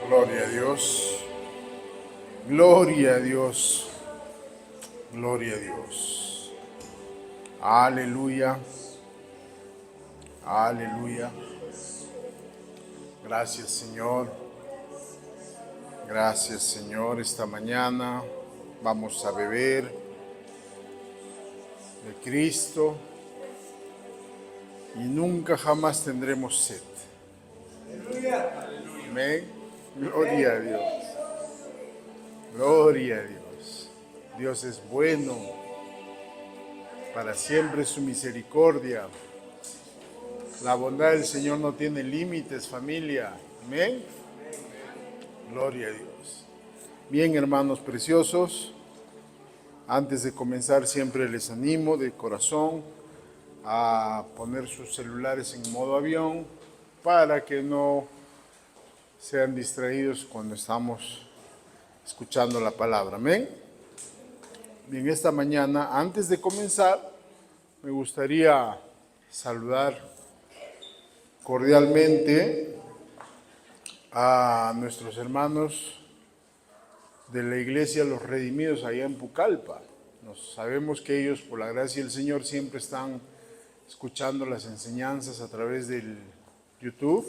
Gloria a Dios, gloria a Dios, gloria a Dios. Aleluya, aleluya. Gracias, Señor. Gracias, Señor. Esta mañana vamos a beber de Cristo y nunca jamás tendremos sed. Amén. Gloria a Dios. Gloria a Dios. Dios es bueno. Para siempre su misericordia. La bondad del Señor no tiene límites, familia. Amén. Gloria a Dios. Bien, hermanos preciosos. Antes de comenzar siempre les animo de corazón a poner sus celulares en modo avión para que no sean distraídos cuando estamos escuchando la palabra. Amén. Bien, esta mañana, antes de comenzar, me gustaría saludar cordialmente a nuestros hermanos de la iglesia Los Redimidos allá en Pucallpa. Sabemos que ellos, por la gracia del Señor, siempre están escuchando las enseñanzas a través del YouTube.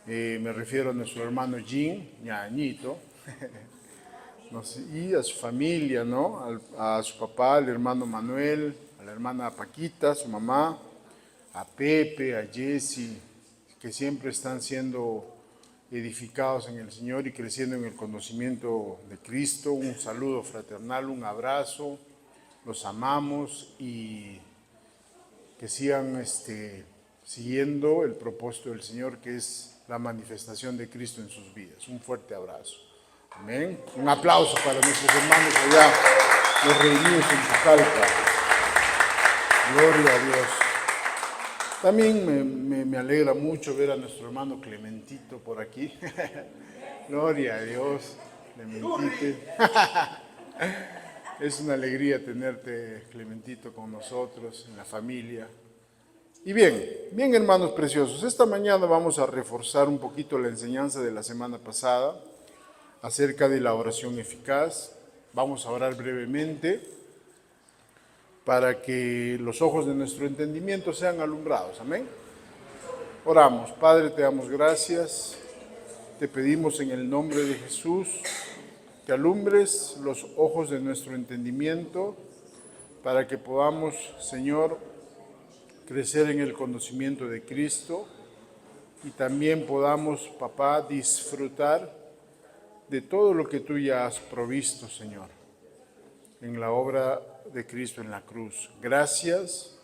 Me refiero a nuestro hermano Jim, ñañito, y a su familia, ¿no? A su papá, al hermano Manuel, a la hermana Paquita, su mamá, a Pepe, a Jesse, que siempre están siendo edificados en el Señor y creciendo en el conocimiento de Cristo. Un saludo fraternal, un abrazo, los amamos y que sigan siguiendo el propósito del Señor, que es la manifestación de Cristo en sus vidas. Un fuerte abrazo. Amén. Un aplauso para nuestros hermanos allá, Los Reunidos en Pucallpa. Gloria a Dios. También me alegra mucho ver a nuestro hermano Clementito por aquí. Gloria a Dios, Clementito. Es una alegría tenerte, Clementito, con nosotros, en la familia. Y bien, hermanos preciosos, esta mañana vamos a reforzar un poquito la enseñanza de la semana pasada acerca de la oración eficaz. Vamos a orar brevemente para que los ojos de nuestro entendimiento sean alumbrados. Amén. Oramos. Padre, te damos gracias. Te pedimos en el nombre de Jesús que alumbres los ojos de nuestro entendimiento para que podamos, Señor, crecer en el conocimiento de Cristo y también podamos, papá, disfrutar de todo lo que tú ya has provisto, Señor, en la obra de Cristo en la cruz. Gracias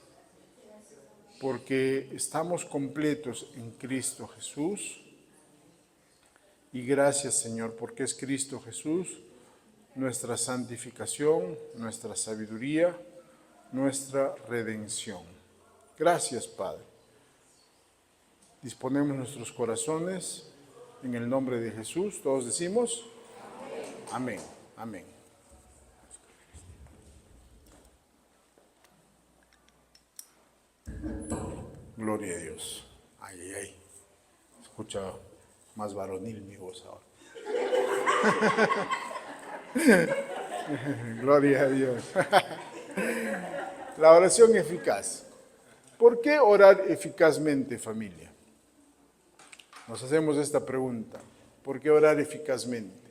porque estamos completos en Cristo Jesús. Y gracias, Señor, porque es Cristo Jesús nuestra santificación, nuestra sabiduría, nuestra redención. Gracias, Padre. Disponemos nuestros corazones en el nombre de Jesús. Todos decimos amén. Amén. Gloria a Dios. Ay, ay, ay. Escucha más varonil mi voz ahora. Gloria a Dios. La oración eficaz. ¿Por qué orar eficazmente, familia? Nos hacemos esta pregunta. ¿Por qué orar eficazmente?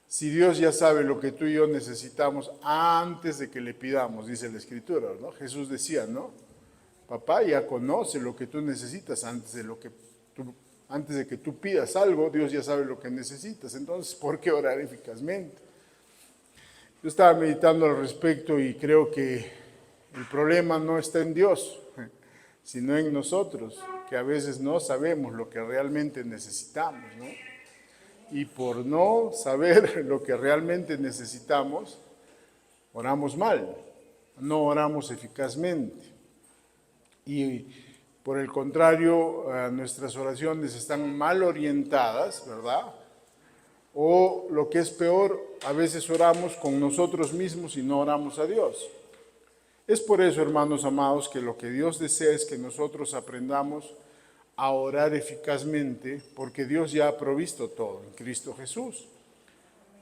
Si Dios ya sabe lo que tú y yo necesitamos antes de que le pidamos, dice la Escritura, ¿no? Jesús decía, ¿no? Papá ya conoce lo que tú necesitas antes de lo que tú Antes de que tú pidas algo, Dios ya sabe lo que necesitas. Entonces, ¿por qué orar eficazmente? Yo estaba meditando al respecto y creo que el problema no está en Dios, sino en nosotros, que a veces no sabemos lo que realmente necesitamos, ¿no? Y por no saber lo que realmente necesitamos, oramos mal, no oramos eficazmente. Y por el contrario, nuestras oraciones están mal orientadas, ¿verdad? O lo que es peor, a veces oramos con nosotros mismos y no oramos a Dios. Es por eso, hermanos amados, que lo que Dios desea es que nosotros aprendamos a orar eficazmente, porque Dios ya ha provisto todo en Cristo Jesús.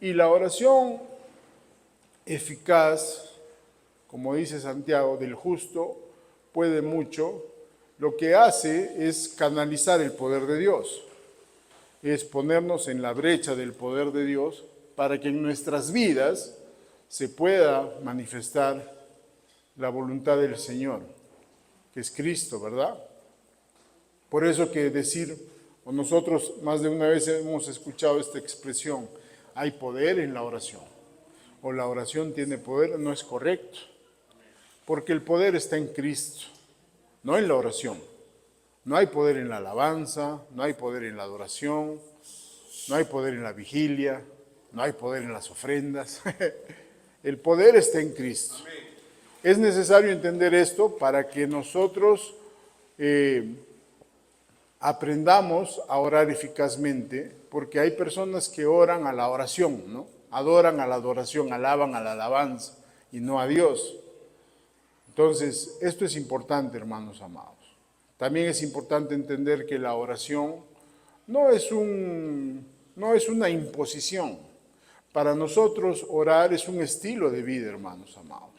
Y la oración eficaz, como dice Santiago, del justo puede mucho, lo que hace es canalizar el poder de Dios, es ponernos en la brecha del poder de Dios para que en nuestras vidas se pueda manifestar la voluntad del Señor, que es Cristo, ¿verdad? Por eso que decir, o nosotros más de una vez hemos escuchado esta expresión, hay poder en la oración, o la oración tiene poder, no es correcto, porque el poder está en Cristo, no en la oración. No hay poder en la alabanza, no hay poder en la adoración, no hay poder en la vigilia, no hay poder en las ofrendas. El poder está en Cristo. Es necesario entender esto para que nosotros aprendamos a orar eficazmente, porque hay personas que oran a la oración, ¿no? Adoran a la adoración, alaban a la alabanza y no a Dios. Entonces, esto es importante, hermanos amados. También es importante entender que la oración no es una imposición. Para nosotros orar es un estilo de vida, hermanos amados.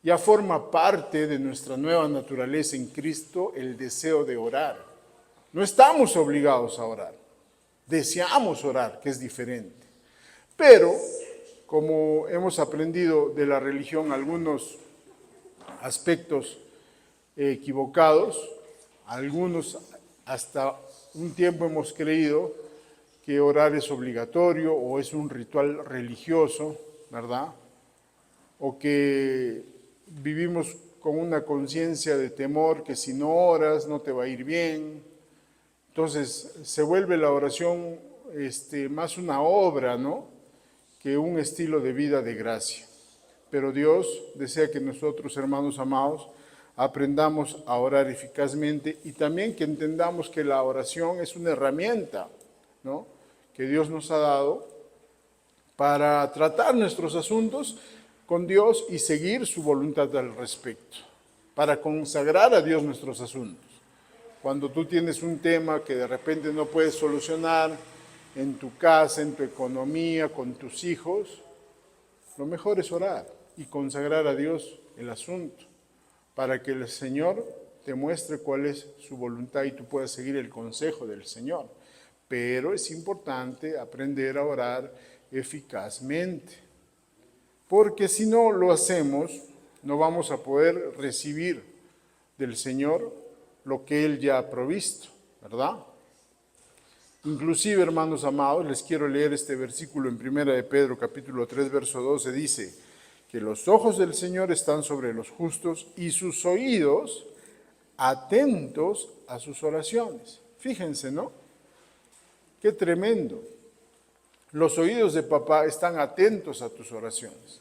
Ya forma parte de nuestra nueva naturaleza en Cristo el deseo de orar. No estamos obligados a orar. Deseamos orar, que es diferente. Pero, como hemos aprendido de la religión algunos aspectos equivocados, algunos hasta un tiempo hemos creído que orar es obligatorio o es un ritual religioso, ¿verdad? O que vivimos con una conciencia de temor que si no oras no te va a ir bien. Entonces se vuelve la oración más una obra, ¿no? Que un estilo de vida de gracia. Pero Dios desea que nosotros, hermanos amados, aprendamos a orar eficazmente y también que entendamos que la oración es una herramienta, ¿no?, que Dios nos ha dado para tratar nuestros asuntos con Dios y seguir su voluntad al respecto, para consagrar a Dios nuestros asuntos. Cuando tú tienes un tema que de repente no puedes solucionar en tu casa, en tu economía, con tus hijos, lo mejor es orar y consagrar a Dios el asunto, para que el Señor te muestre cuál es su voluntad y tú puedas seguir el consejo del Señor. Pero es importante aprender a orar eficazmente, porque si no lo hacemos, no vamos a poder recibir del Señor lo que Él ya ha provisto, ¿verdad? Inclusive, hermanos amados, les quiero leer este versículo en 1 de Pedro, capítulo 3, verso 12, dice que los ojos del Señor están sobre los justos y sus oídos atentos a sus oraciones. Fíjense, ¿no? Qué tremendo. Los oídos de papá están atentos a tus oraciones.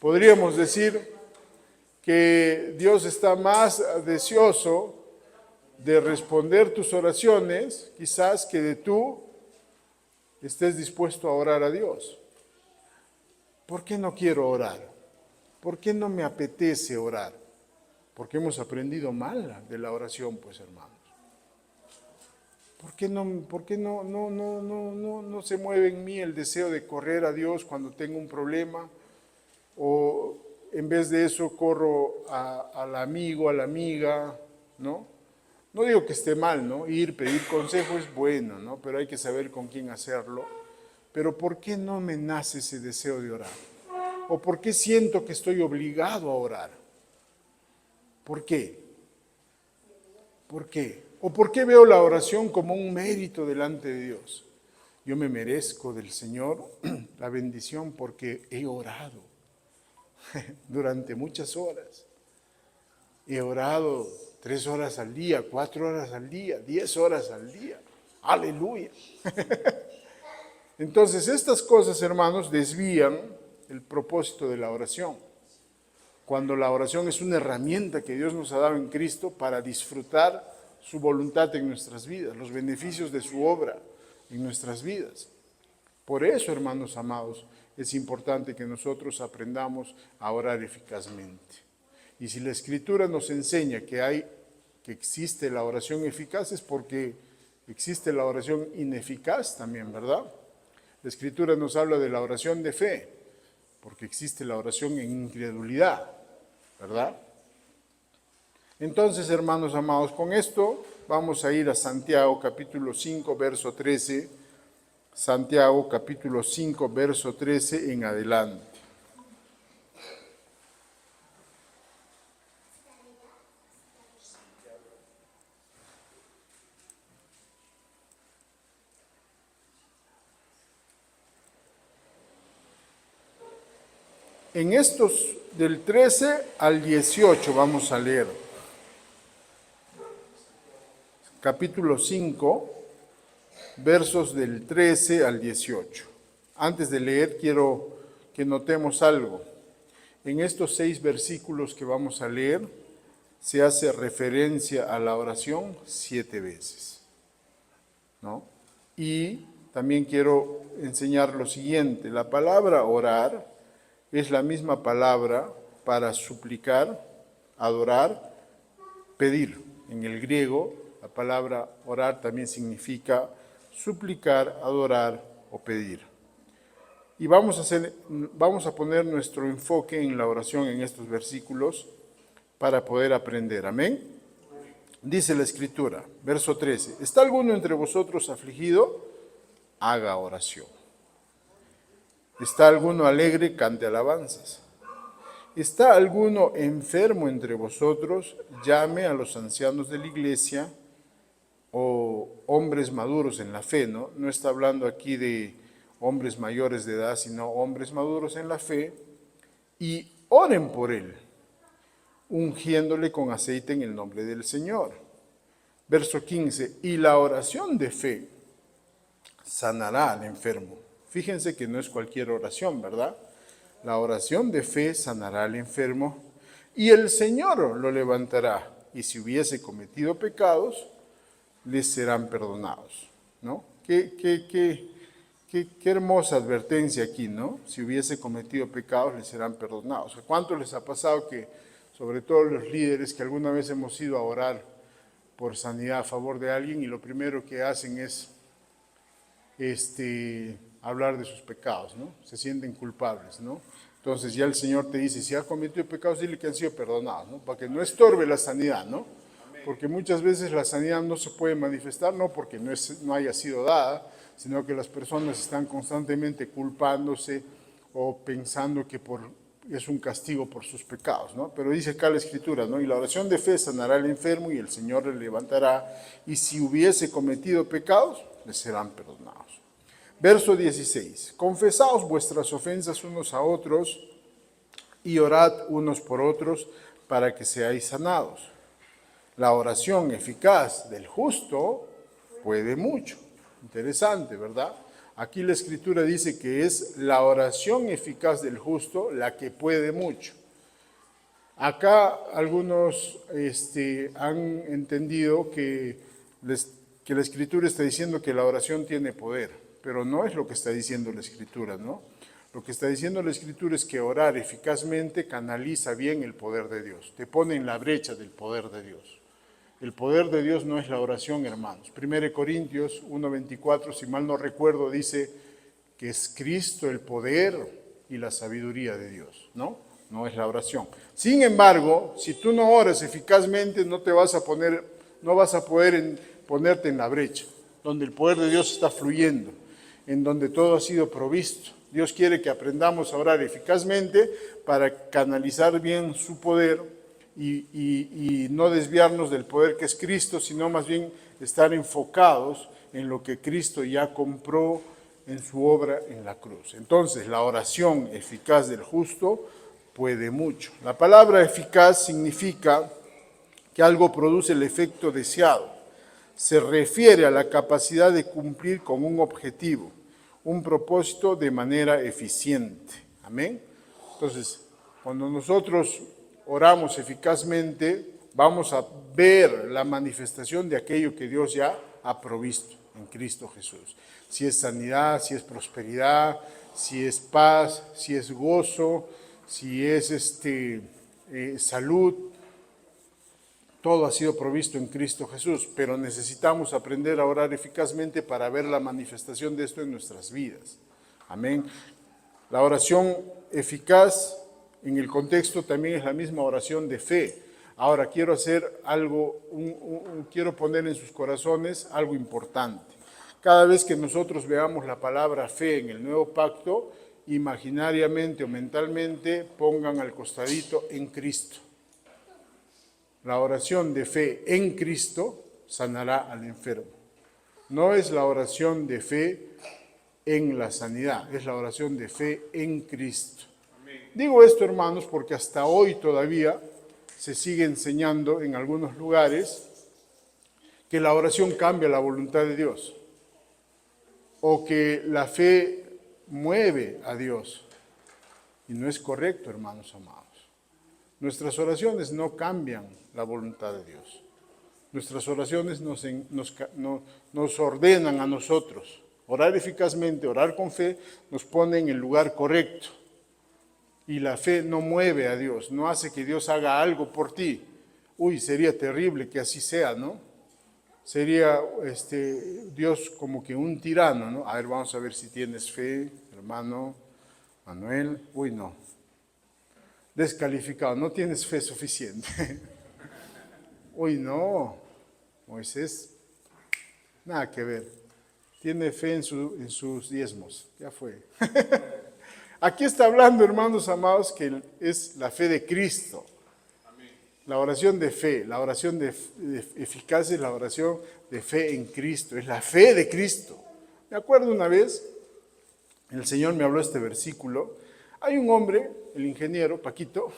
Podríamos decir que Dios está más deseoso de responder tus oraciones, quizás que de tú estés dispuesto a orar a Dios. ¿Por qué no quiero orar? ¿Por qué no me apetece orar? Porque hemos aprendido mal de la oración, pues, hermanos. ¿Por qué no se mueve en mí el deseo de correr a Dios cuando tengo un problema? O en vez de eso corro al amigo, a la amiga, ¿no? No digo que esté mal, ¿no? Pedir consejo es bueno, ¿no? Pero hay que saber con quién hacerlo. Pero ¿por qué no me nace ese deseo de orar? ¿O por qué siento que estoy obligado a orar? ¿Por qué? ¿Por qué? ¿O por qué veo la oración como un mérito delante de Dios? Yo me merezco del Señor la bendición porque he orado durante muchas horas. He orado 3 horas al día, 4 horas al día, 10 horas al día. Aleluya. Entonces estas cosas, hermanos, desvían el propósito de la oración. Cuando la oración es una herramienta que Dios nos ha dado en Cristo para disfrutar su voluntad en nuestras vidas, los beneficios de su obra en nuestras vidas. Por eso, hermanos amados, es importante que nosotros aprendamos a orar eficazmente. Y si la Escritura nos enseña que existe la oración eficaz, es porque existe la oración ineficaz también, ¿verdad? La Escritura nos habla de la oración de fe, porque existe la oración en incredulidad, ¿verdad? Entonces, hermanos amados, con esto vamos a ir a Santiago capítulo 5, verso 13. Santiago capítulo 5, verso 13 en adelante. En estos del 13 al 18 vamos a leer. Capítulo 5, versos del 13 al 18. Antes de leer, quiero que notemos algo. En estos 6 versículos que vamos a leer, se hace referencia a la oración 7 veces, ¿no? Y también quiero enseñar lo siguiente. La palabra orar es la misma palabra para suplicar, adorar, pedir. En el griego, la palabra orar también significa suplicar, adorar o pedir. Y vamos a poner nuestro enfoque en la oración en estos versículos para poder aprender. Amén. Dice la Escritura, verso 13, ¿está alguno entre vosotros afligido? Haga oración. ¿Está alguno alegre? Cante alabanzas. ¿Está alguno enfermo entre vosotros? Llame a los ancianos de la iglesia o hombres maduros en la fe, ¿no? No está hablando aquí de hombres mayores de edad, sino hombres maduros en la fe, y oren por él, ungiéndole con aceite en el nombre del Señor. Verso 15, y la oración de fe sanará al enfermo. Fíjense que no es cualquier oración, ¿verdad? La oración de fe sanará al enfermo y el Señor lo levantará. Y si hubiese cometido pecados, les serán perdonados, ¿no? Qué hermosa advertencia aquí, ¿no? Si hubiese cometido pecados, les serán perdonados. ¿A cuánto les ha pasado que, sobre todo los líderes, que alguna vez hemos ido a orar por sanidad a favor de alguien y lo primero que hacen es hablar de sus pecados, ¿no? Se sienten culpables, ¿no? Entonces ya el Señor te dice, si ha cometido pecados, dile que han sido perdonados, ¿no? Para que no estorbe la sanidad, ¿no? Porque muchas veces la sanidad no se puede manifestar, no porque no haya sido dada, sino que las personas están constantemente culpándose o pensando que es un castigo por sus pecados, ¿no? Pero dice acá la Escritura, ¿no? Y la oración de fe sanará al enfermo y el Señor le levantará, y si hubiese cometido pecados, les serán perdonados. Verso 16, confesaos vuestras ofensas unos a otros y orad unos por otros para que seáis sanados. La oración eficaz del justo puede mucho. Interesante, ¿verdad? Aquí la Escritura dice que es la oración eficaz del justo la que puede mucho. Acá algunos han entendido que la Escritura está diciendo que la oración tiene poder. Pero no es lo que está diciendo la Escritura, ¿no? Lo que está diciendo la Escritura es que orar eficazmente canaliza bien el poder de Dios, te pone en la brecha del poder de Dios. El poder de Dios no es la oración, hermanos. 1 Corintios 1:24, si mal no recuerdo, dice que es Cristo el poder y la sabiduría de Dios, ¿no? No es la oración. Sin embargo, si tú no oras eficazmente, no vas a poder ponerte en la brecha, donde el poder de Dios está fluyendo, en donde todo ha sido provisto. Dios quiere que aprendamos a orar eficazmente para canalizar bien su poder y no desviarnos del poder que es Cristo, sino más bien estar enfocados en lo que Cristo ya compró en su obra en la cruz. Entonces, la oración eficaz del justo puede mucho. La palabra eficaz significa que algo produce el efecto deseado. Se refiere a la capacidad de cumplir con un objetivo, un propósito de manera eficiente. Amén. Entonces, cuando nosotros oramos eficazmente, vamos a ver la manifestación de aquello que Dios ya ha provisto en Cristo Jesús. Si es sanidad, si es prosperidad, si es paz, si es gozo, si es salud, todo ha sido provisto en Cristo Jesús, pero necesitamos aprender a orar eficazmente para ver la manifestación de esto en nuestras vidas. Amén. La oración eficaz en el contexto también es la misma oración de fe. Ahora quiero hacer algo, quiero poner en sus corazones algo importante. Cada vez que nosotros veamos la palabra fe en el nuevo pacto, imaginariamente o mentalmente pongan al costadito en Cristo. La oración de fe en Cristo sanará al enfermo. No es la oración de fe en la sanidad, es la oración de fe en Cristo. Amén. Digo esto, hermanos, porque hasta hoy todavía se sigue enseñando en algunos lugares que la oración cambia la voluntad de Dios o que la fe mueve a Dios. Y no es correcto, hermanos amados. Nuestras oraciones no cambian la voluntad de Dios. Nuestras oraciones nos ordenan a nosotros. Orar eficazmente, orar con fe, nos pone en el lugar correcto. Y la fe no mueve a Dios, no hace que Dios haga algo por ti. Uy, sería terrible que así sea, ¿no? Sería Dios como que un tirano, ¿no? A ver, vamos a ver si tienes fe, hermano Manuel. Uy, no. Descalificado, no tienes fe suficiente. Uy, no, Moisés, nada que ver. Tiene fe en sus diezmos, ya fue. Aquí está hablando, hermanos amados, que es la fe de Cristo. La oración de fe, la oración de eficaz es la oración de fe en Cristo, es la fe de Cristo. Me acuerdo una vez, el Señor me habló este versículo. Hay un hombre, el ingeniero Paquito,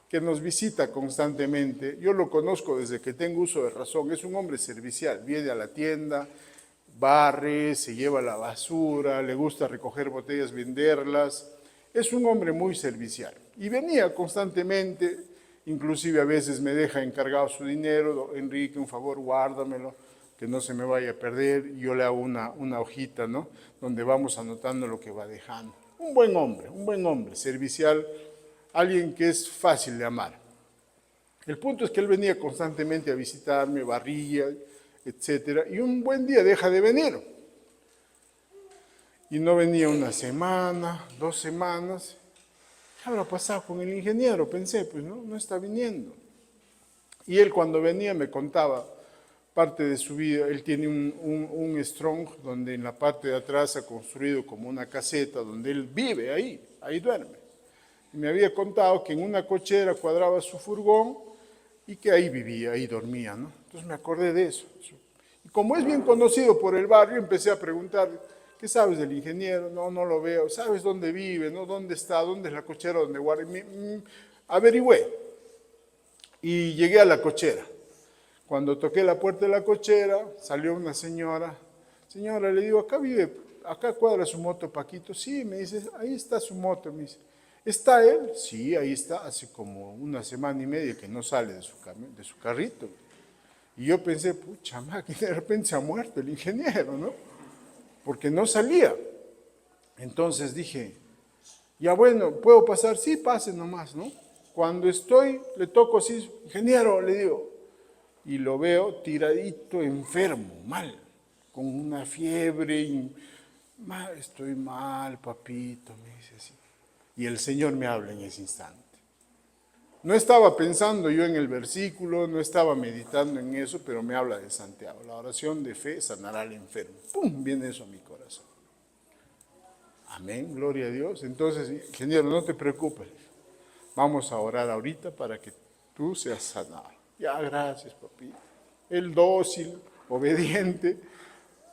que nos visita constantemente. Yo lo conozco desde que tengo uso de razón. Es un hombre servicial, viene a la tienda, barre, se lleva la basura, le gusta recoger botellas, venderlas. Es un hombre muy servicial. Y venía constantemente, inclusive a veces me deja encargado su dinero. Enrique, un favor, guárdamelo, que no se me vaya a perder. Y yo le hago una hojita, ¿no? Donde vamos anotando lo que va dejando. Un buen hombre, servicial, alguien que es fácil de amar. El punto es que él venía constantemente a visitarme, barría, etcétera, y un buen día deja de venir. Y no venía una semana, 2 semanas. ¿Qué habrá pasado con el ingeniero? Pensé, pues no está viniendo. Y él cuando venía me contaba parte de su vida. Él tiene un strong donde en la parte de atrás ha construido como una caseta donde él vive ahí duerme. Y me había contado que en una cochera cuadraba su furgón y que ahí vivía, ahí dormía, ¿no? Entonces me acordé de eso. Y como es bien conocido por el barrio, empecé a preguntar, ¿qué sabes del ingeniero? No lo veo. ¿Sabes dónde vive? ¿No? ¿Dónde está? ¿Dónde es la cochera donde guarda? Averigüé. Y llegué a la cochera. Cuando toqué la puerta de la cochera, salió una señora. Señora, le digo, acá cuadra su moto, Paquito. Sí, me dice, ahí está su moto. Me dice, ¿está él? Sí, ahí está. Hace como 1 semana y media que no sale de su carrito. Y yo pensé, pucha, que de repente se ha muerto el ingeniero, ¿no? Porque no salía. Entonces dije, ya bueno, ¿puedo pasar? Sí, pase nomás, ¿no? Cuando le toco así, ingeniero, le digo, y lo veo tiradito, enfermo, mal, con una fiebre, estoy mal, papito, me dice así. Y el Señor me habla en ese instante. No estaba pensando yo en el versículo, no estaba meditando en eso, pero me habla de Santiago. La oración de fe sanará al enfermo. ¡Pum! Viene eso a mi corazón. Amén, gloria a Dios. Entonces, ingeniero, no te preocupes. Vamos a orar ahorita para que tú seas sanado. Ya, gracias, papi. El dócil, obediente,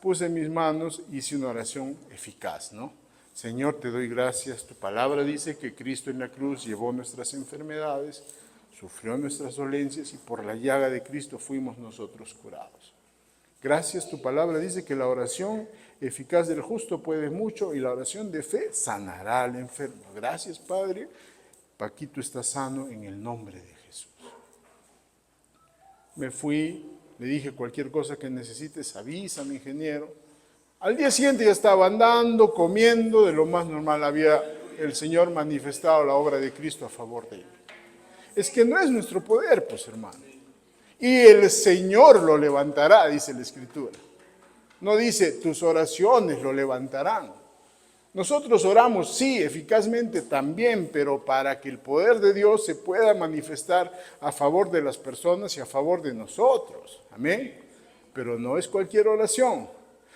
puse mis manos, hice una oración eficaz, ¿no? Señor, te doy gracias. Tu palabra dice que Cristo en la cruz llevó nuestras enfermedades, sufrió nuestras dolencias y por la llaga de Cristo fuimos nosotros curados. Gracias, tu palabra dice que la oración eficaz del justo puede mucho y la oración de fe sanará al enfermo. Gracias, Padre. Paquito está sano en el nombre de Jesús. Me fui, le dije cualquier cosa que necesites, avísame, ingeniero. Al día siguiente ya estaba andando, comiendo, de lo más normal. Había el Señor manifestado la obra de Cristo a favor de él. Es que no es nuestro poder, pues, hermano. Y el Señor lo levantará, dice la Escritura. No dice, tus oraciones lo levantarán. Nosotros oramos, sí, eficazmente también, pero para que el poder de Dios se pueda manifestar a favor de las personas y a favor de nosotros. Amén. Pero no es cualquier oración.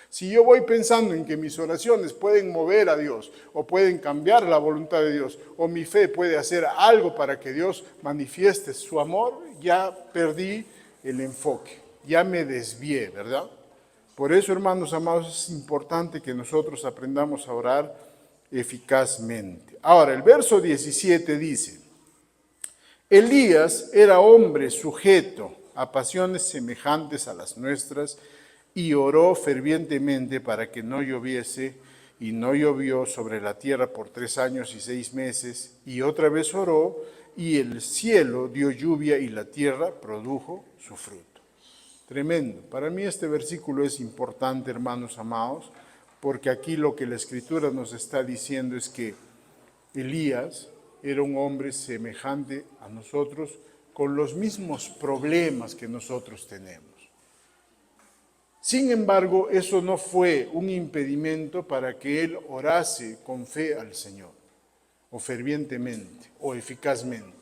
Si yo voy pensando en que mis oraciones pueden mover a Dios o pueden cambiar la voluntad de Dios o mi fe puede hacer algo para que Dios manifieste su amor, ya perdí el enfoque, ya me desvié, ¿verdad? Por eso, hermanos amados, es importante que nosotros aprendamos a orar eficazmente. Ahora, el verso 17 dice, Elías era hombre sujeto a pasiones semejantes a las nuestras y oró fervientemente para que no lloviese, y no llovió sobre la tierra por 3 años y 6 meses, y otra vez oró, y el cielo dio lluvia y la tierra produjo su fruto. Tremendo. Para mí este versículo es importante, hermanos amados, porque aquí lo que la Escritura nos está diciendo es que Elías era un hombre semejante a nosotros, con los mismos problemas que nosotros tenemos. Sin embargo, eso no fue un impedimento para que él orase con fe al Señor, o fervientemente, o eficazmente.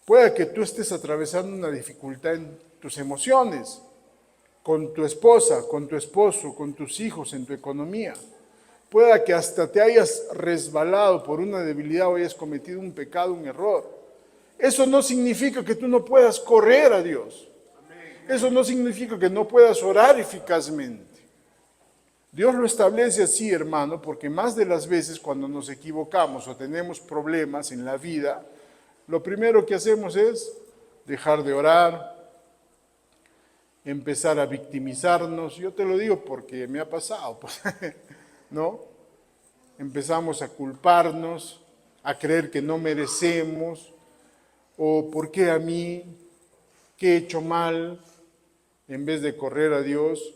Puede que tú estés atravesando una dificultad en tus emociones, con tu esposa, con tu esposo, con tus hijos, en tu economía. Puede que hasta te hayas resbalado por una debilidad o hayas cometido un pecado, un error. Eso no significa que tú no puedas correr a Dios. Eso no significa que no puedas orar eficazmente. Dios lo establece así, hermano, porque más de las veces cuando nos equivocamos o tenemos problemas en la vida, lo primero que hacemos es dejar de orar, empezar a victimizarnos. Yo te lo digo porque me ha pasado, pues, ¿no? Empezamos a culparnos, a creer que no merecemos, o ¿por qué a mí? ¿Qué he hecho mal? En vez de correr a Dios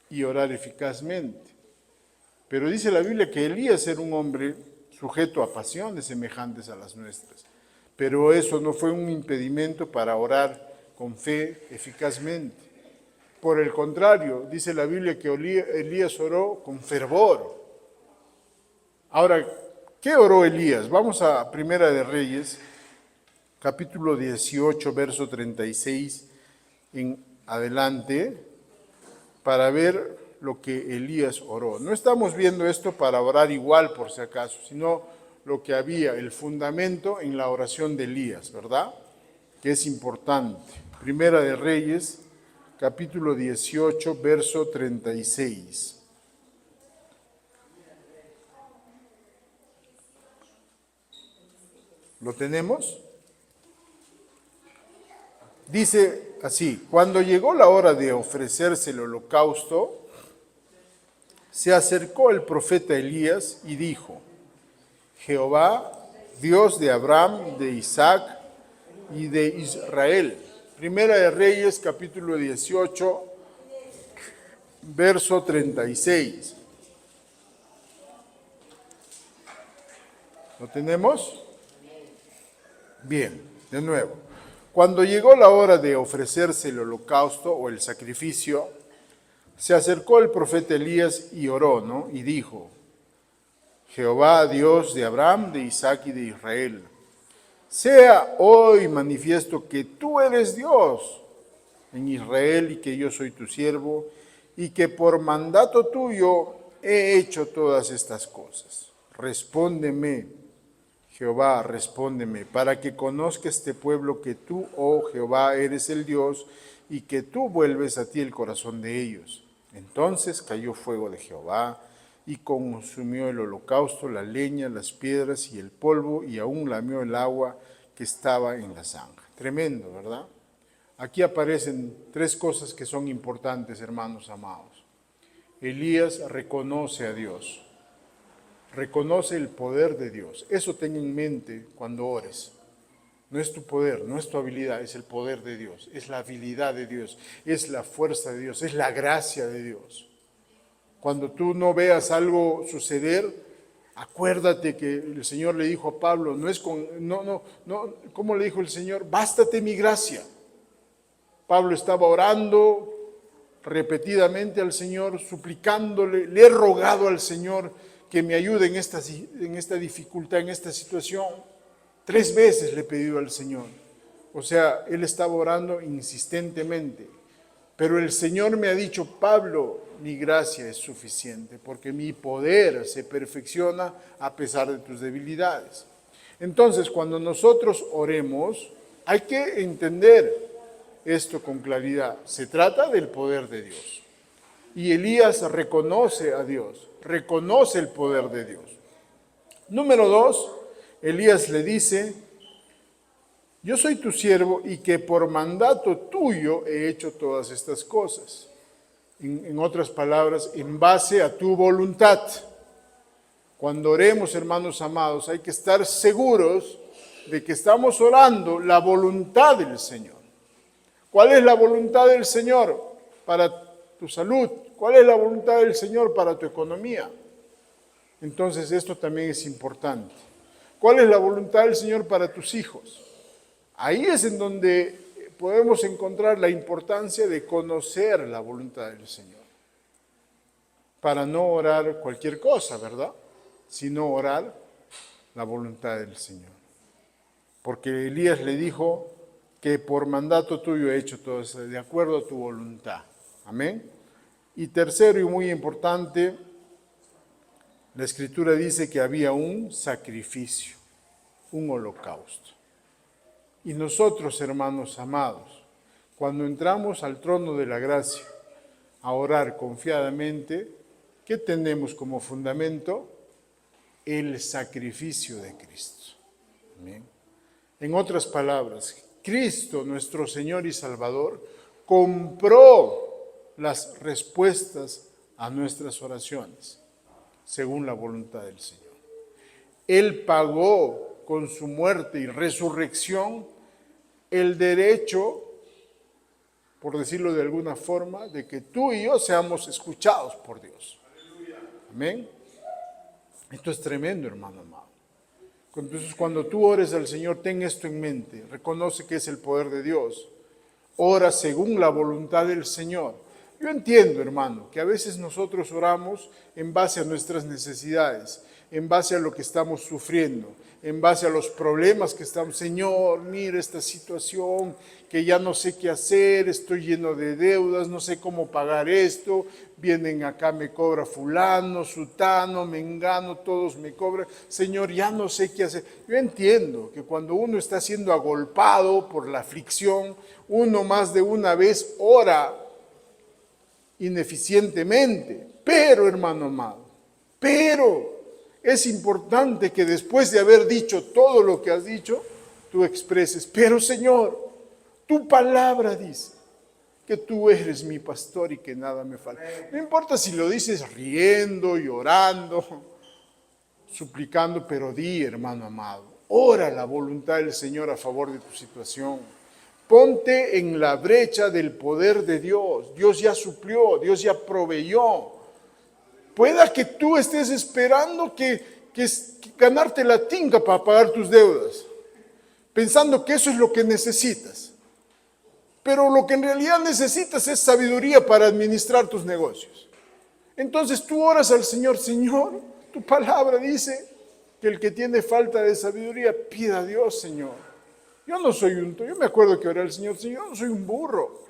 y orar eficazmente. Pero dice la Biblia que Elías era un hombre sujeto a pasiones semejantes a las nuestras. Pero eso no fue un impedimento para orar con fe eficazmente. Por el contrario, dice la Biblia que Elías oró con fervor. Ahora, ¿qué oró Elías? Vamos a Primera de Reyes, capítulo 18, verso 36 en adelante, para ver lo que Elías oró. No estamos viendo esto para orar igual por si acaso, sino lo que había, el fundamento en la oración de Elías, ¿verdad? Que es importante. Primera de Reyes, capítulo 18, verso 36. ¿Lo tenemos? Dice así, cuando llegó la hora de ofrecerse el holocausto, se acercó el profeta Elías y dijo, Jehová, Dios de Abraham, de Isaac y de Israel. Primera de Reyes, capítulo 18, verso 36. ¿Lo tenemos? Bien, de nuevo. Cuando llegó la hora de ofrecerse el holocausto o el sacrificio, se acercó el profeta Elías y oró, ¿no? Y dijo, Jehová, Dios de Abraham, de Isaac y de Israel, sea hoy manifiesto que tú eres Dios en Israel y que yo soy tu siervo y que por mandato tuyo he hecho todas estas cosas. Respóndeme, Jehová, respóndeme, para que conozca este pueblo que tú, oh Jehová, eres el Dios, y que tú vuelves a ti el corazón de ellos. Entonces cayó fuego de Jehová, y consumió el holocausto, la leña, las piedras y el polvo, y aún lamió el agua que estaba en la zanja. Tremendo, ¿verdad? Aquí aparecen tres cosas que son importantes, hermanos amados. Elías reconoce a Dios, reconoce el poder de Dios. Eso ten en mente cuando ores. No es tu poder, no es tu habilidad, es el poder de Dios, es la habilidad de Dios, es la fuerza de Dios, es la gracia de Dios. Cuando tú no veas algo suceder, acuérdate que el Señor le dijo a Pablo, ¿cómo le dijo el Señor? Bástate mi gracia. Pablo estaba orando repetidamente al Señor, suplicándole, le he rogado al Señor que me ayude en esta dificultad, en esta situación. 3 veces le he pedido al Señor. O sea, él estaba orando insistentemente. Pero el Señor me ha dicho, Pablo, mi gracia es suficiente, porque mi poder se perfecciona a pesar de tus debilidades. Entonces, cuando nosotros oremos, hay que entender esto con claridad. Se trata del poder de Dios. Y Elías reconoce a Dios, reconoce el poder de Dios. Número 2, Elías le dice, yo soy tu siervo y que por mandato tuyo he hecho todas estas cosas. En otras palabras, en base a tu voluntad. Cuando oremos, hermanos amados, hay que estar seguros de que estamos orando la voluntad del Señor. ¿Cuál es la voluntad del Señor para tu salud? ¿Cuál es la voluntad del Señor para tu economía? Entonces esto también es importante. ¿Cuál es la voluntad del Señor para tus hijos? Ahí es en donde podemos encontrar la importancia de conocer la voluntad del Señor. Para no orar cualquier cosa, ¿verdad? Sino orar la voluntad del Señor. Porque Elías le dijo que por mandato tuyo he hecho todo eso, de acuerdo a tu voluntad. Amén. Y tercero y muy importante, la Escritura dice que había un sacrificio, un holocausto. Y nosotros, hermanos amados, cuando entramos al trono de la gracia a orar confiadamente, ¿qué tenemos como fundamento? El sacrificio de Cristo. Amén. En otras palabras, Cristo, nuestro Señor y Salvador, compró las respuestas a nuestras oraciones, según la voluntad del Señor. Él pagó con su muerte y resurrección el derecho, por decirlo de alguna forma, de que tú y yo seamos escuchados por Dios. Amén. Esto es tremendo, hermano amado. Entonces, cuando tú ores al Señor, ten esto en mente. Reconoce que es el poder de Dios. Ora según la voluntad del Señor. Yo entiendo, hermano, que a veces nosotros oramos en base a nuestras necesidades, en base a lo que estamos sufriendo, en base a los problemas que estamos. Señor, mira esta situación, que ya no sé qué hacer, estoy lleno de deudas, no sé cómo pagar esto, vienen acá, me cobra fulano, sutano, mengano, todos me cobran. Señor, ya no sé qué hacer. Yo entiendo que cuando uno está siendo agolpado por la aflicción, uno más de una vez ora ineficientemente. Pero, hermano amado, es importante que después de haber dicho todo lo que has dicho, tú expreses, pero Señor, tu palabra dice que tú eres mi pastor y que nada me falta. No importa si lo dices riendo, llorando, suplicando, pero di, hermano amado, ora la voluntad del Señor a favor de tu situación. Ponte en la brecha del poder de Dios. Dios ya suplió, Dios ya proveyó. Pueda que tú estés esperando que ganarte la tinga para pagar tus deudas, pensando que eso es lo que necesitas. Pero lo que en realidad necesitas es sabiduría para administrar tus negocios. Entonces tú oras al Señor, Señor, tu palabra dice que el que tiene falta de sabiduría pida a Dios, Señor. Yo me acuerdo que oré al Señor, Señor, yo no soy un burro.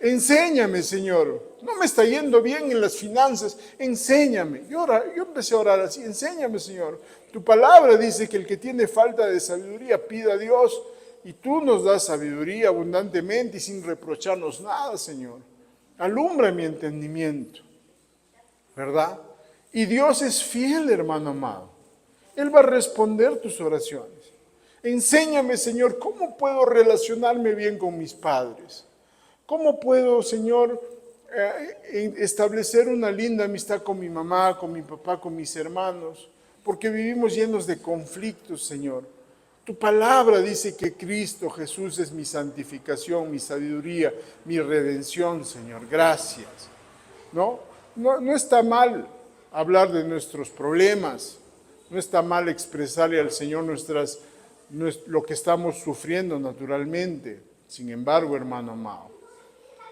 Enséñame, Señor. No me está yendo bien en las finanzas. Enséñame. Yo empecé a orar así. Enséñame, Señor. Tu palabra dice que el que tiene falta de sabiduría pida a Dios. Y tú nos das sabiduría abundantemente y sin reprocharnos nada, Señor. Alumbra mi entendimiento. ¿Verdad? Y Dios es fiel, hermano amado. Él va a responder tus oraciones. Enséñame, Señor, cómo puedo relacionarme bien con mis padres. ¿Cómo puedo, Señor, establecer una linda amistad con mi mamá, con mi papá, con mis hermanos? Porque vivimos llenos de conflictos, Señor. Tu palabra dice que Cristo Jesús es mi santificación, mi sabiduría, mi redención, Señor. Gracias. No está mal hablar de nuestros problemas. No está mal expresarle al Señor lo que estamos sufriendo naturalmente. Sin embargo, hermano amado,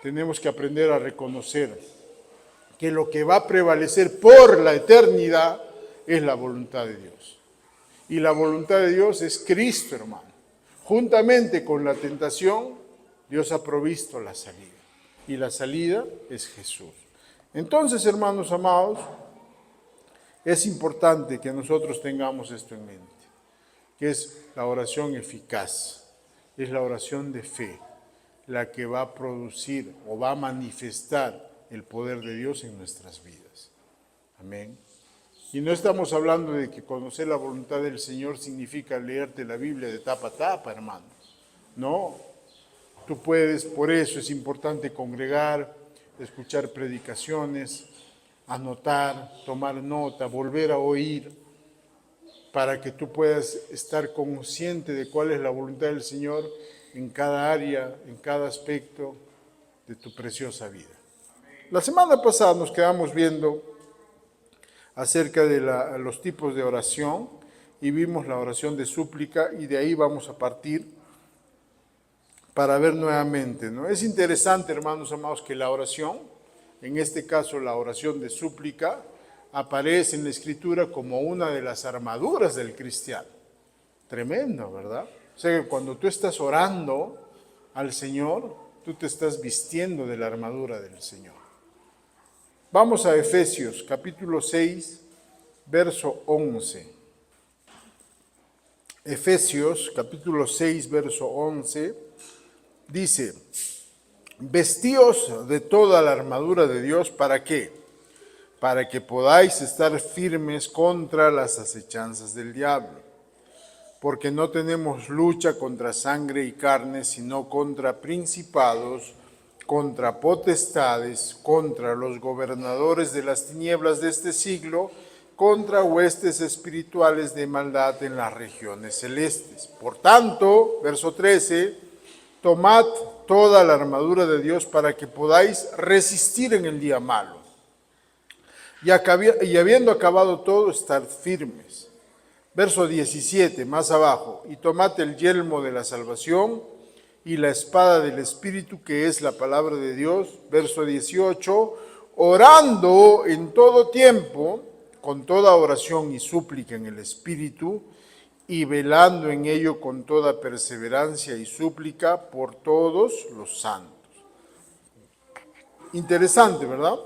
tenemos que aprender a reconocer que lo que va a prevalecer por la eternidad es la voluntad de Dios. Y la voluntad de Dios es Cristo, hermano. Juntamente con la tentación, Dios ha provisto la salida. Y la salida es Jesús. Entonces, hermanos amados, es importante que nosotros tengamos esto en mente, que es la oración eficaz, es la oración de fe, la que va a producir o va a manifestar el poder de Dios en nuestras vidas. Amén. Y no estamos hablando de que conocer la voluntad del Señor significa leerte la Biblia de tapa a tapa, hermano. No, tú puedes, por eso es importante congregar, escuchar predicaciones, anotar, tomar nota, volver a oír, para que tú puedas estar consciente de cuál es la voluntad del Señor en cada área, en cada aspecto de tu preciosa vida. La semana pasada nos quedamos viendo acerca de los tipos de oración y vimos la oración de súplica y de ahí vamos a partir para ver nuevamente, ¿no? Es interesante, hermanos amados, que la oración, en este caso la oración de súplica, aparece en la Escritura como una de las armaduras del cristiano. Tremendo, ¿verdad? O sea que cuando tú estás orando al Señor, tú te estás vistiendo de la armadura del Señor. Vamos a Efesios capítulo 6, verso 11. Efesios capítulo 6, verso 11, dice: vestíos de toda la armadura de Dios, ¿para qué? Para que podáis estar firmes contra las acechanzas del diablo. Porque no tenemos lucha contra sangre y carne, sino contra principados, contra potestades, contra los gobernadores de las tinieblas de este siglo, contra huestes espirituales de maldad en las regiones celestes. Por tanto, verso 13, tomad toda la armadura de Dios para que podáis resistir en el día malo. Y habiendo acabado todo, estar firmes. Verso 17, más abajo, y tomad el yelmo de la salvación y la espada del Espíritu, que es la palabra de Dios. Verso 18, orando en todo tiempo, con toda oración y súplica en el Espíritu, y velando en ello con toda perseverancia y súplica por todos los santos. Interesante, ¿verdad?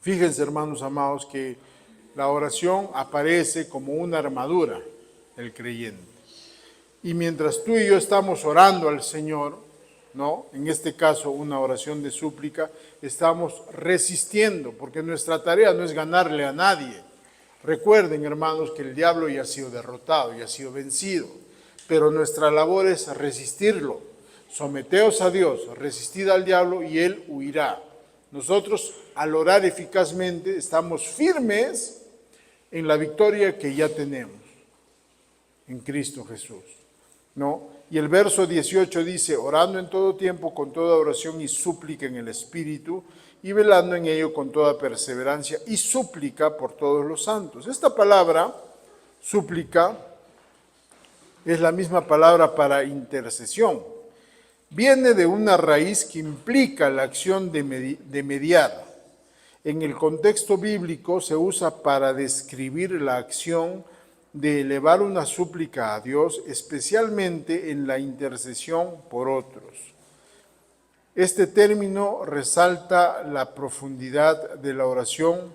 Fíjense, hermanos amados, que la oración aparece como una armadura del creyente. Y mientras tú y yo estamos orando al Señor, ¿no? En este caso, una oración de súplica, estamos resistiendo, porque nuestra tarea no es ganarle a nadie. Recuerden, hermanos, que el diablo ya ha sido derrotado, ya ha sido vencido, pero nuestra labor es resistirlo. Someteos a Dios, resistid al diablo y él huirá. Nosotros, al orar eficazmente, estamos firmes en la victoria que ya tenemos en Cristo Jesús, ¿no? Y el verso 18 dice: orando en todo tiempo con toda oración y súplica en el Espíritu, y velando en ello con toda perseverancia y súplica por todos los santos. Esta palabra, súplica, es la misma palabra para intercesión. Viene de una raíz que implica la acción de mediar. En el contexto bíblico se usa para describir la acción de elevar una súplica a Dios, especialmente en la intercesión por otros. Este término resalta la profundidad de la oración,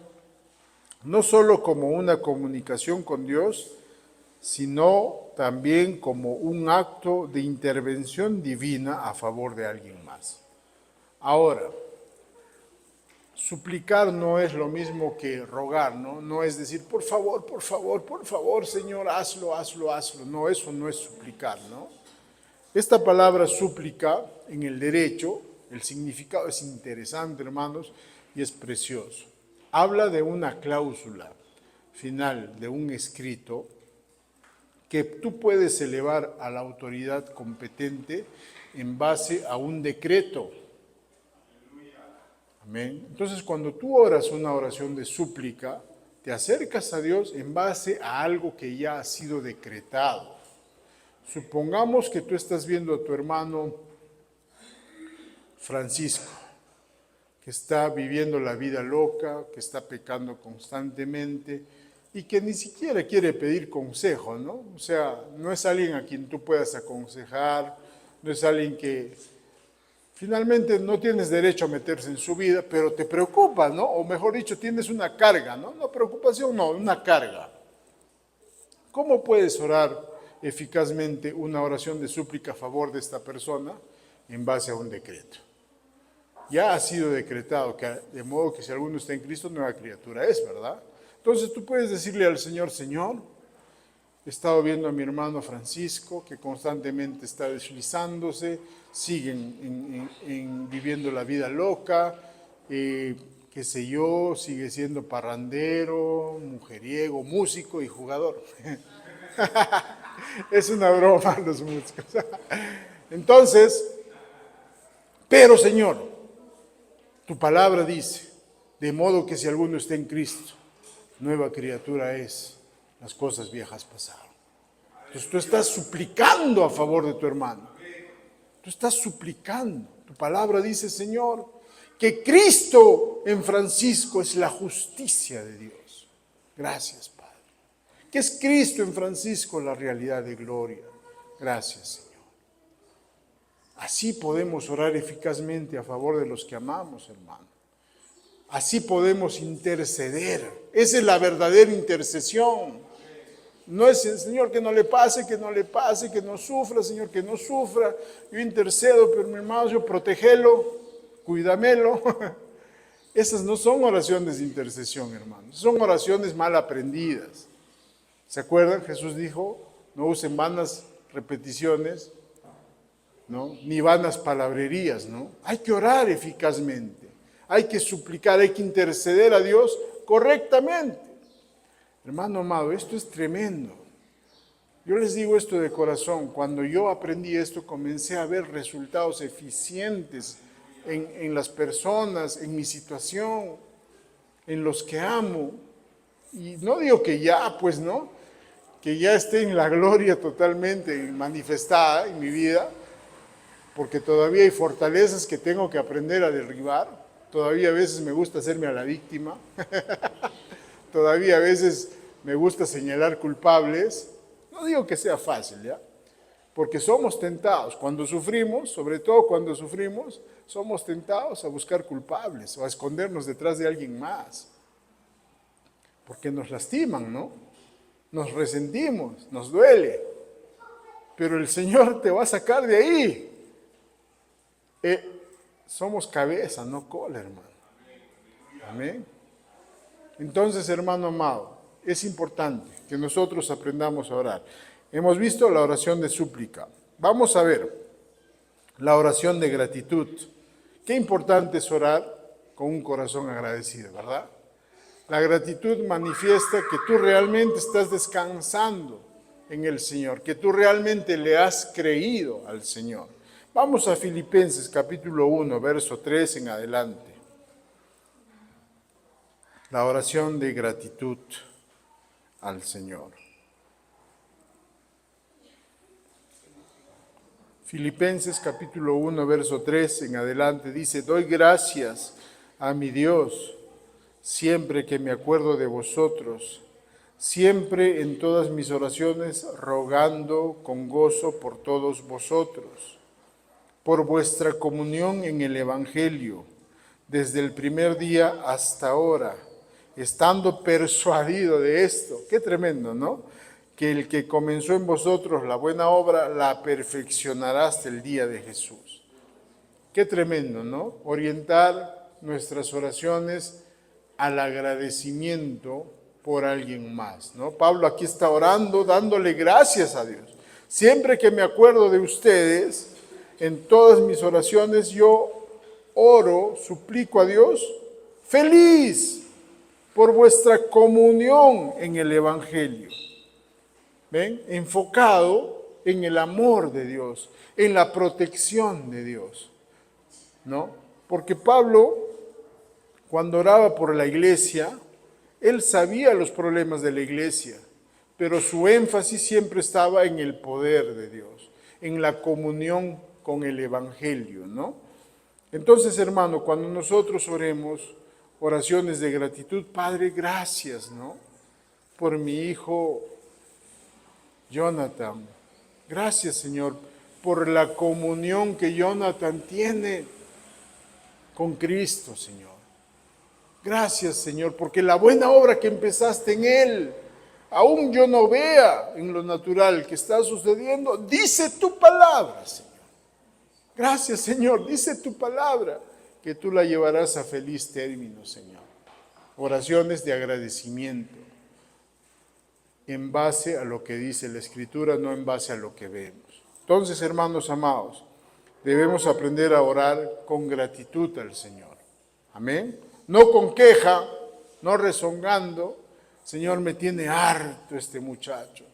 no solo como una comunicación con Dios, sino también como un acto de intervención divina a favor de alguien más. Ahora, suplicar no es lo mismo que rogar, ¿no? No es decir, por favor, Señor, hazlo. No, eso no es suplicar, ¿no? Esta palabra súplica en el derecho, el significado es interesante, hermanos, y es precioso. Habla de una cláusula final, de un escrito, que tú puedes elevar a la autoridad competente en base a un decreto. Amén. Entonces, cuando tú oras una oración de súplica, te acercas a Dios en base a algo que ya ha sido decretado. Supongamos que tú estás viendo a tu hermano Francisco, que está viviendo la vida loca, que está pecando constantemente y que ni siquiera quiere pedir consejo, ¿no? O sea, no es alguien a quien tú puedas aconsejar, no es alguien que finalmente no tienes derecho a meterse en su vida, pero te preocupa, ¿no? O mejor dicho, tienes una carga, ¿no? No, preocupación no, una carga. ¿Cómo puedes orar eficazmente una oración de súplica a favor de esta persona en base a un decreto? Ya ha sido decretado, de modo que si alguno está en Cristo, nueva criatura es, ¿verdad? Entonces tú puedes decirle al Señor, Señor, he estado viendo a mi hermano Francisco que constantemente está deslizándose, sigue viviendo la vida loca, qué sé yo, sigue siendo parrandero, mujeriego, músico y jugador. Es una broma los músicos. Entonces, pero Señor, tu palabra dice, de modo que si alguno está en Cristo, nueva criatura es, las cosas viejas pasaron. Entonces tú estás suplicando a favor de tu hermano. Tú estás suplicando. Tu palabra dice, Señor, que Cristo en Francisco es la justicia de Dios. Gracias, Padre. Que es Cristo en Francisco la realidad de gloria. Gracias, Señor. Así podemos orar eficazmente a favor de los que amamos, hermano. Así podemos interceder. Esa es la verdadera intercesión. No es el Señor que no le pase, que no sufra, Señor, que no sufra. Yo intercedo, pero mi hermano, yo protégelo, cuídamelo. Esas no son oraciones de intercesión, hermanos. Son oraciones mal aprendidas. ¿Se acuerdan? Jesús dijo, no usen vanas repeticiones, ¿no? Ni vanas palabrerías, ¿no? Hay que orar eficazmente. Hay que suplicar, hay que interceder a Dios correctamente. Hermano amado, esto es tremendo. Yo les digo esto de corazón. Cuando yo aprendí esto, comencé a ver resultados eficientes en las personas, en mi situación, en los que amo. Y no digo que ya, pues no, que ya esté en la gloria totalmente manifestada en mi vida, porque todavía hay fortalezas que tengo que aprender a derribar. Todavía a veces me gusta hacerme a la víctima. Todavía a veces me gusta señalar culpables. No digo que sea fácil, ¿ya? Porque somos tentados. Cuando sufrimos, sobre todo cuando sufrimos, somos tentados a buscar culpables o a escondernos detrás de alguien más. Porque nos lastiman, ¿no? Nos resentimos, nos duele. Pero el Señor te va a sacar de ahí. Somos cabeza, no cola, hermano. Amén. Entonces, hermano amado, es importante que nosotros aprendamos a orar. Hemos visto la oración de súplica. Vamos a ver la oración de gratitud. Qué importante es orar con un corazón agradecido, ¿verdad? La gratitud manifiesta que tú realmente estás descansando en el Señor, que tú realmente le has creído al Señor. Vamos a Filipenses capítulo 1, verso 3 en adelante. La oración de gratitud al Señor. Filipenses capítulo 1, verso 3 en adelante dice, doy gracias a mi Dios siempre que me acuerdo de vosotros, siempre en todas mis oraciones rogando con gozo por todos vosotros, por vuestra comunión en el Evangelio, desde el primer día hasta ahora, estando persuadido de esto. Qué tremendo, ¿no? Que el que comenzó en vosotros la buena obra, la perfeccionará hasta el día de Jesús. Qué tremendo, ¿no? Orientar nuestras oraciones al agradecimiento por alguien más, ¿no? Pablo aquí está orando, dándole gracias a Dios. Siempre que me acuerdo de ustedes, en todas mis oraciones yo oro, suplico a Dios, feliz por vuestra comunión en el Evangelio. ¿Ven? Enfocado en el amor de Dios, en la protección de Dios, ¿no? Porque Pablo, cuando oraba por la iglesia, él sabía los problemas de la iglesia, pero su énfasis siempre estaba en el poder de Dios, en la comunión con el Evangelio, ¿no? Entonces, hermano, cuando nosotros oremos oraciones de gratitud, Padre, gracias, ¿no? Por mi hijo Jonathan. Gracias, Señor, por la comunión que Jonathan tiene con Cristo, Señor. Gracias, Señor, porque la buena obra que empezaste en él, aún yo no vea en lo natural que está sucediendo, dice tu palabra, Señor. Gracias, Señor, dice tu palabra que tú la llevarás a feliz término, Señor. Oraciones de agradecimiento en base a lo que dice la Escritura, no en base a lo que vemos. Entonces, hermanos amados, debemos aprender a orar con gratitud al Señor. Amén. No con queja, no rezongando. Señor, me tiene harto este muchacho.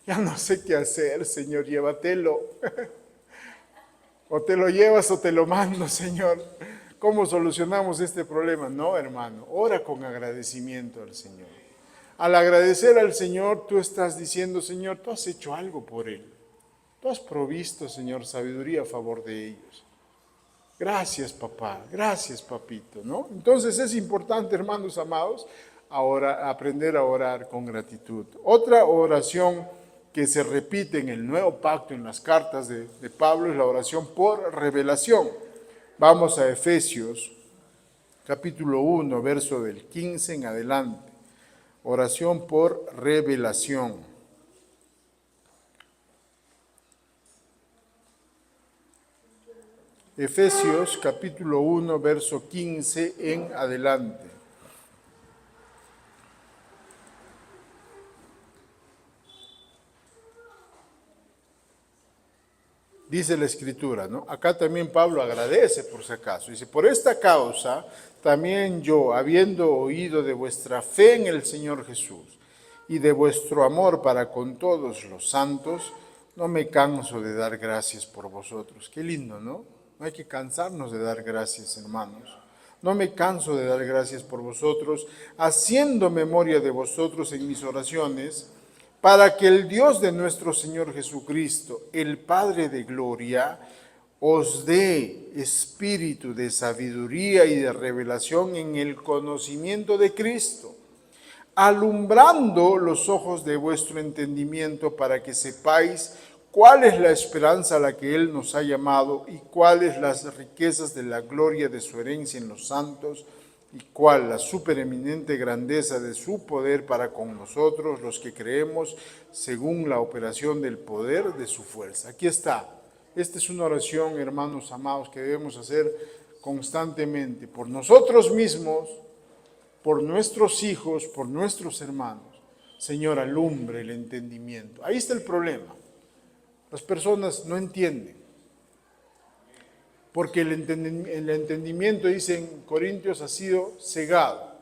Ya no sé qué hacer, Señor, llévatelo. O te lo llevas o te lo mando, Señor. ¿Cómo solucionamos este problema? No, hermano, ora con agradecimiento al Señor. Al agradecer al Señor, tú estás diciendo, Señor, tú has hecho algo por él. Tú has provisto, Señor, sabiduría a favor de ellos. Gracias, papá. Gracias, papito, ¿no? Entonces es importante, hermanos amados, ahora aprender a orar con gratitud. Otra oración que se repite en el Nuevo Pacto, en las cartas de Pablo, es la oración por revelación. Vamos a Efesios, capítulo 1, verso del 15 en adelante. Oración por revelación. Efesios capítulo 1, verso 15 en adelante. Dice la Escritura, ¿no? Acá también Pablo agradece por si acaso. Dice, por esta causa también yo, habiendo oído de vuestra fe en el Señor Jesús y de vuestro amor para con todos los santos, no me canso de dar gracias por vosotros. Qué lindo, ¿no? No hay que cansarnos de dar gracias, hermanos. No me canso de dar gracias por vosotros, haciendo memoria de vosotros en mis oraciones, para que el Dios de nuestro Señor Jesucristo, el Padre de gloria, os dé espíritu de sabiduría y de revelación en el conocimiento de Cristo, alumbrando los ojos de vuestro entendimiento para que sepáis cuál es la esperanza a la que Él nos ha llamado y cuáles las riquezas de la gloria de su herencia en los santos y cuál la supereminente grandeza de su poder para con nosotros, los que creemos, según la operación del poder de su fuerza. Aquí está. Esta es una oración, hermanos amados, que debemos hacer constantemente por nosotros mismos, por nuestros hijos, por nuestros hermanos. Señor, alumbre el entendimiento. Ahí está el problema. Las personas no entienden. Porque el entendimiento, dice en Corintios, ha sido cegado,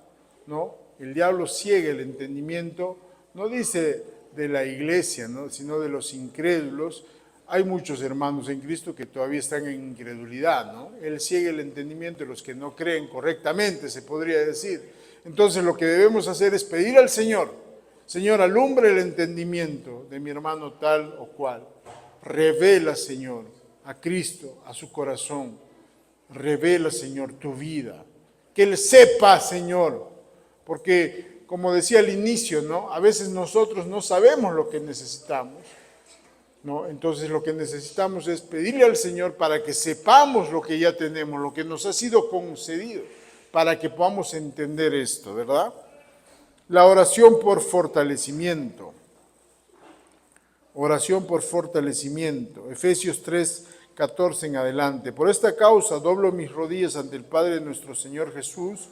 ¿no? El diablo ciega el entendimiento, no dice de la iglesia, ¿no? Sino de los incrédulos. Hay muchos hermanos en Cristo que todavía están en incredulidad, ¿no? Él ciega el entendimiento de los que no creen correctamente, se podría decir. Entonces lo que debemos hacer es pedir al Señor, Señor, alumbre el entendimiento de mi hermano tal o cual. Revela, Señor, a Cristo, a su corazón. Revela, Señor, tu vida. Que Él sepa, Señor, porque como decía al inicio, ¿no? A veces nosotros no sabemos lo que necesitamos. ¿no? Entonces lo que necesitamos es pedirle al Señor para que sepamos lo que ya tenemos, lo que nos ha sido concedido, para que podamos entender esto, ¿verdad? La oración por fortalecimiento. Oración por fortalecimiento. Efesios 3:14 en adelante. Por esta causa doblo mis rodillas ante el Padre de nuestro Señor Jesús,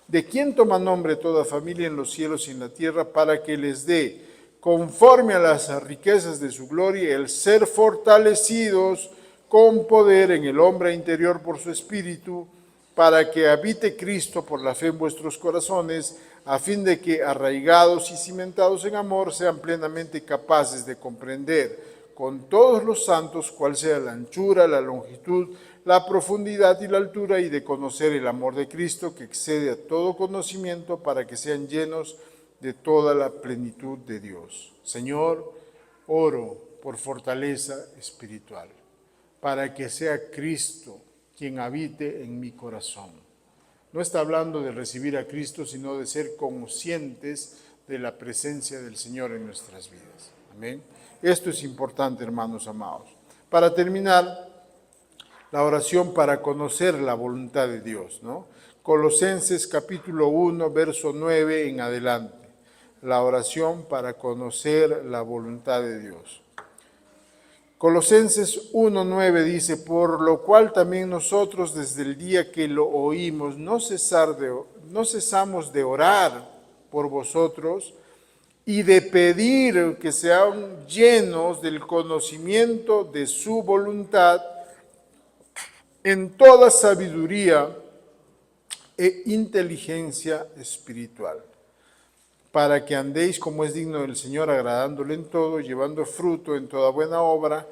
de quien toma nombre toda familia en los cielos y en la tierra, para que les dé, conforme a las riquezas de su gloria, el ser fortalecidos con poder en el hombre interior por su espíritu, para que habite Cristo por la fe en vuestros corazones, a fin de que, arraigados y cimentados en amor, sean plenamente capaces de comprender con todos los santos cuál sea la anchura, la longitud, la profundidad y la altura, y de conocer el amor de Cristo, que excede a todo conocimiento, para que sean llenos de toda la plenitud de Dios. Señor, oro por fortaleza espiritual, para que sea Cristo quien habite en mi corazón. No está hablando de recibir a Cristo, sino de ser conscientes de la presencia del Señor en nuestras vidas. Amén. Esto es importante, hermanos amados. Para terminar, la oración para conocer la voluntad de Dios, ¿no? Colosenses capítulo 1, verso 9 en adelante. La oración para conocer la voluntad de Dios. Colosenses 1:9 dice, por lo cual también nosotros desde el día que lo oímos no cesamos de orar por vosotros y de pedir que sean llenos del conocimiento de su voluntad en toda sabiduría e inteligencia espiritual, para que andéis como es digno del Señor, agradándole en todo, llevando fruto en toda buena obra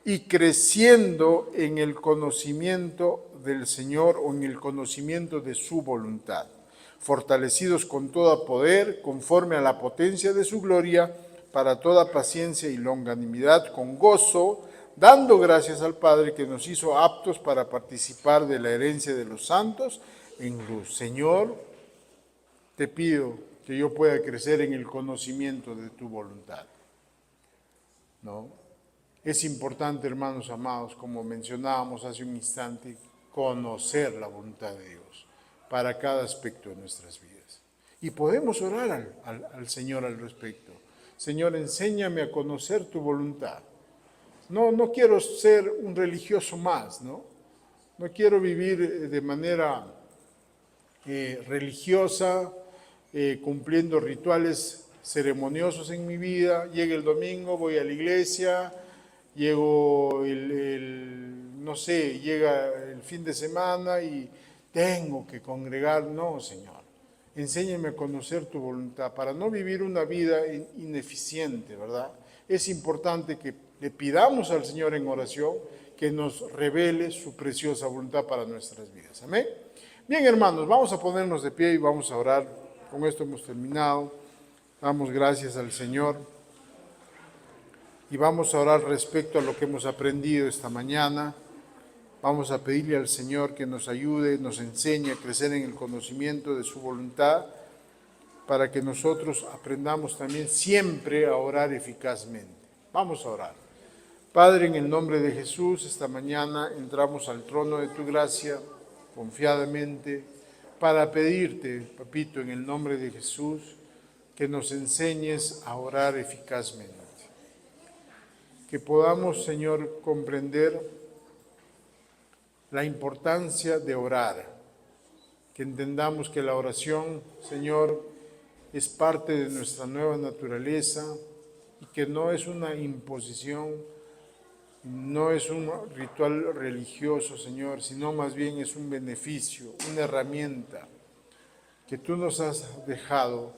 y creciendo en el conocimiento del Señor o en el conocimiento de su voluntad, fortalecidos con todo poder, conforme a la potencia de su gloria, para toda paciencia y longanimidad, con gozo, dando gracias al Padre que nos hizo aptos para participar de la herencia de los santos en luz. Señor, te pido que yo pueda crecer en el conocimiento de tu voluntad, ¿no? Es importante, hermanos amados, como mencionábamos hace un instante, conocer la voluntad de Dios para cada aspecto de nuestras vidas. Y podemos orar al Señor al respecto. Señor, enséñame a conocer tu voluntad. No quiero ser un religioso más, ¿no? No quiero vivir de manera religiosa, cumpliendo rituales ceremoniosos en mi vida. Llega el domingo, voy a la iglesia, llego no sé, llega el fin de semana y tengo que congregar. No, Señor, enséñame a conocer tu voluntad para no vivir una vida ineficiente, ¿verdad? Es importante que le pidamos al Señor en oración que nos revele su preciosa voluntad para nuestras vidas. Amén. Bien, hermanos, vamos a ponernos de pie y vamos a orar. Con esto hemos terminado. Damos gracias al Señor y vamos a orar respecto a lo que hemos aprendido esta mañana. Vamos a pedirle al Señor que nos ayude, nos enseñe a crecer en el conocimiento de su voluntad, para que nosotros aprendamos también siempre a orar eficazmente. Vamos a orar. Padre, en el nombre de Jesús, esta mañana entramos al trono de tu gracia confiadamente para pedirte, papito, en el nombre de Jesús, que nos enseñes a orar eficazmente. Que podamos, Señor, comprender la importancia de orar. Que entendamos que la oración, Señor, es parte de nuestra nueva naturaleza y que no es una imposición, no es un ritual religioso, Señor, sino más bien es un beneficio, una herramienta que tú nos has dejado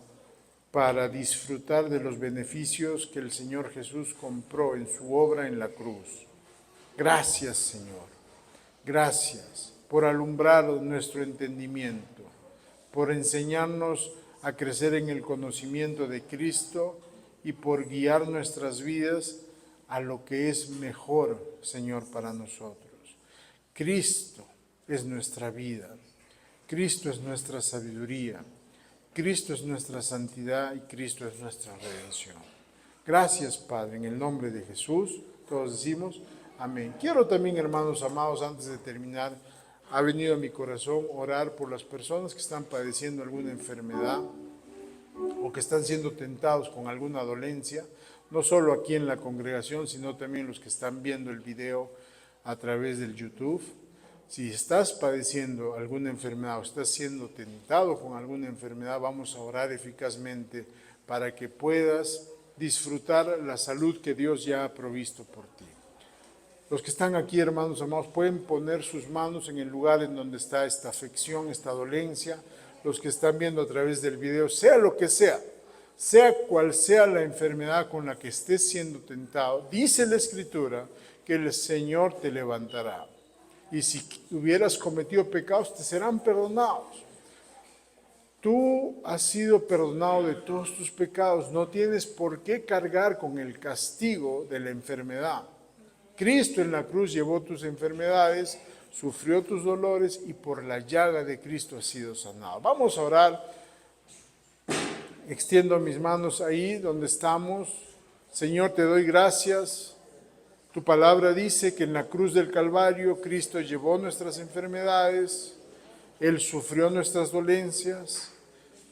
para disfrutar de los beneficios que el Señor Jesús compró en su obra en la cruz. Gracias, Señor. Gracias por alumbrar nuestro entendimiento, por enseñarnos a crecer en el conocimiento de Cristo y por guiar nuestras vidas a lo que es mejor, Señor, para nosotros. Cristo es nuestra vida, Cristo es nuestra sabiduría, Cristo es nuestra santidad y Cristo es nuestra redención. Gracias, Padre, en el nombre de Jesús. Todos decimos amén. Quiero también, hermanos amados, antes de terminar, ha venido a mi corazón orar por las personas que están padeciendo alguna enfermedad o que están siendo tentados con alguna dolencia, no solo aquí en la congregación, sino también los que están viendo el video a través del YouTube. Si estás padeciendo alguna enfermedad o estás siendo tentado con alguna enfermedad, vamos a orar eficazmente para que puedas disfrutar la salud que Dios ya ha provisto por ti. Los que están aquí, hermanos amados, pueden poner sus manos en el lugar en donde está esta afección, esta dolencia. Los que están viendo a través del video, sea lo que sea cual sea la enfermedad con la que estés siendo tentado, dice la Escritura que el Señor te levantará. Y si hubieras cometido pecados, te serán perdonados. Tú has sido perdonado de todos tus pecados, no tienes por qué cargar con el castigo de la enfermedad. Cristo en la cruz llevó tus enfermedades, sufrió tus dolores y por la llaga de Cristo has sido sanado. Vamos a orar. Extiendo mis manos ahí donde estamos. Señor, te doy gracias. Tu palabra dice que en la cruz del Calvario Cristo llevó nuestras enfermedades, Él sufrió nuestras dolencias.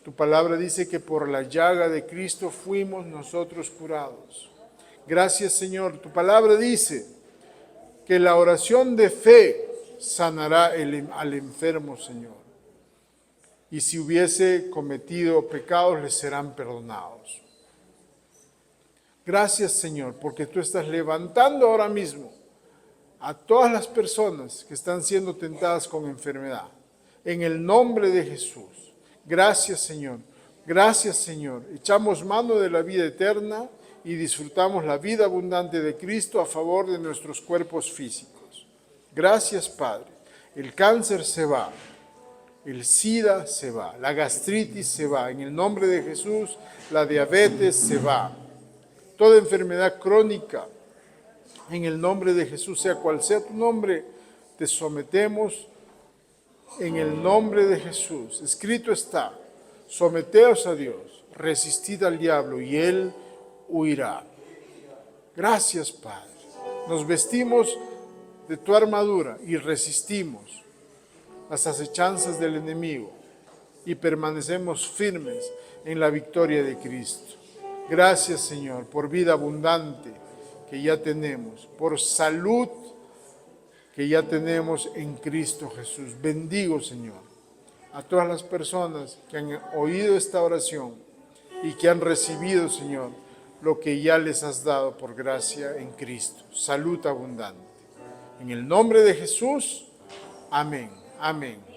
Tu palabra dice que por la llaga de Cristo fuimos nosotros curados. Gracias, Señor. Tu palabra dice que la oración de fe sanará al enfermo, Señor. Y si hubiese cometido pecados, les serán perdonados. Gracias, Señor, porque tú estás levantando ahora mismo a todas las personas que están siendo tentadas con enfermedad. En el nombre de Jesús. Gracias, Señor. Gracias, Señor. Echamos mano de la vida eterna y disfrutamos la vida abundante de Cristo a favor de nuestros cuerpos físicos. Gracias, Padre. El cáncer se va. El SIDA se va, la gastritis se va, en el nombre de Jesús, la diabetes se va. Toda enfermedad crónica, en el nombre de Jesús, sea cual sea tu nombre, te sometemos en el nombre de Jesús. Escrito está, someteos a Dios, resistid al diablo y Él huirá. Gracias, Padre. Nos vestimos de tu armadura y resistimos las acechanzas del enemigo y permanecemos firmes en la victoria de Cristo. Gracias, Señor, por vida abundante que ya tenemos, por salud que ya tenemos en Cristo Jesús. Bendigo, Señor, a todas las personas que han oído esta oración y que han recibido, Señor, lo que ya les has dado por gracia en Cristo. Salud abundante. En el nombre de Jesús, amén. Amén.